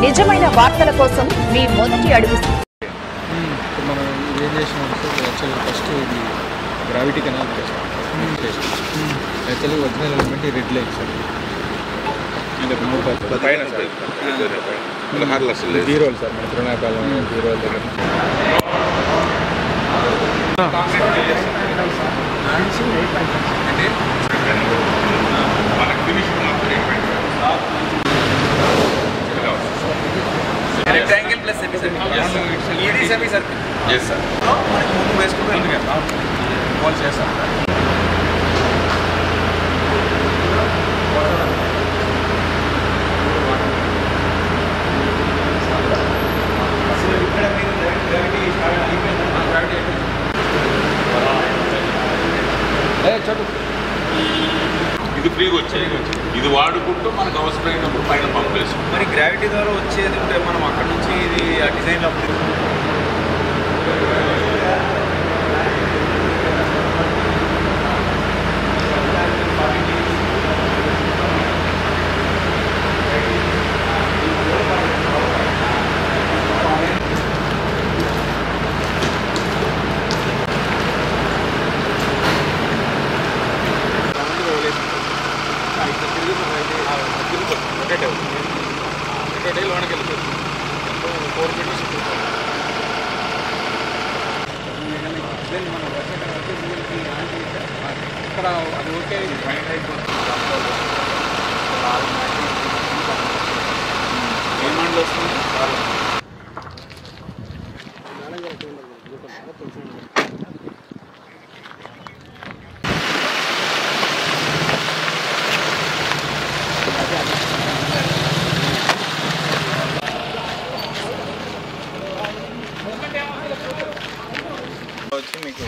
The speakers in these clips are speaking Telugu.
నిజమైన వార్తల కోసం మీ మొదటి అడుగు. మనం ఏం చేసినాం సార్ యాక్చువల్గా ఫస్ట్ ఇది గ్రావిటీ కెనాల్ చేస్తాం. యాక్చువల్గా original element red line sir జీరోలు సార్ మన తిరునాపాలెం జీరోల దగ్గర rectangle plus semicircle. Yes, ED semicircle. Yes, sir. మనకి ముందు వేసుకుంటే కాల్ చేస్తాం. అసలు ఇక్కడ మీరు గ్రావిటీ ఇది ఫ్రీగా వచ్చేది, ఇది వాడుకుంటూ మనకు అవసరమైనప్పుడు పైన పంప్ వేసుకుంటాం. మరి గ్రావిటీ ద్వారా వచ్చేది ఉంటే మనం అక్కడ నుంచి ఇది ఆ డిజైన్లో లోనికి వెళ్ళిపోతుంది. 4 మీటర్స్ మనం ఇక్కడ అది ఓకే ఫైన్ ఏమండలు వస్తుంది. వచ్చి మీకు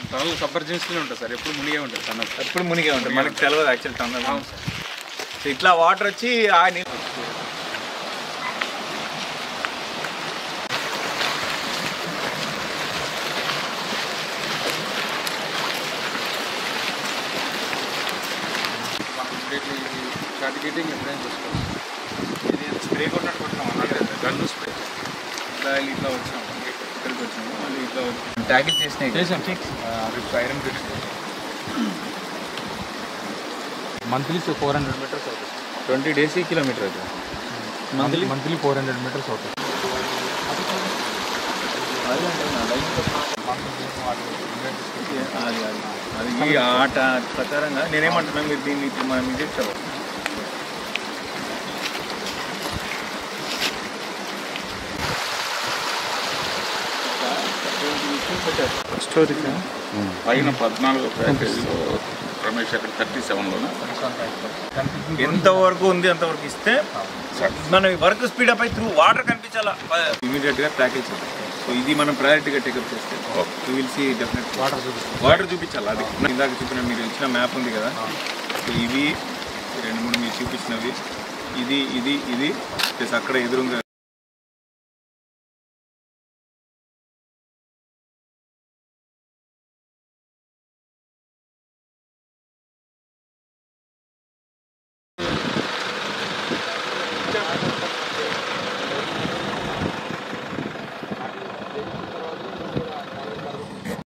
టనల్ సబ్మర్జెన్స్లో ఉంటుంది సార్, ఎప్పుడు మునిగే ఉంటుంది టనల్, ఎప్పుడు మునిగే ఉంటుంది. మనకి తెలియదు యాక్చువల్ టనల్. సో ఇట్లా వాటర్ వచ్చి ఆ నీళ్ళు సర్టిఫికేటింగ్ ఎప్పుడైనా చేసుకోవచ్చు. ఇది స్ప్రే కొట్టినట్టు కొట్టినాం అన్నట్టు గన్ను స్ప్రే. ఇట్లా వచ్చాము, ఇక్కడికి వచ్చాము, మళ్ళీ ఇట్లా ట్యాకిల్ చేసినాయి ఐరన్ ఫిక్స్. మంత్లీ 400 మీటర్స్ అవుతుంది. 20 days కిలోమీటర్ అవుతుంది. మంత్లీ 400 మీటర్స్ అవుతుంది. అది ఆట ప్రకారంగా నేనేమంటున్నా, మీరు దీన్ని మనం ఇది ఇచ్చాము. పైన 14 ప్యాకేజీలో రమేష్ అక్కడ 37లోనే ఎంతవరకు ఉంది అంతవరకు ఇస్తే మనం వర్క్ స్పీడప్ అయి త్రూ వాటర్ కనిపించాలా ఇమీడియట్గా ప్యాకేజ్. సో ఇది మనం ప్రయారిటీగా టేకప్ చేస్తే విల్ సీ డెఫినెట్ వాటర్ చూపించాలి. అది ఇందాక చూపిన మీరు ఇచ్చిన మ్యాప్ ఉంది కదా, సో ఇవి 2-3 మీరు చూపించినవి, ఇది ఇది ఇది ప్లస్ అక్కడ ఎదురుగా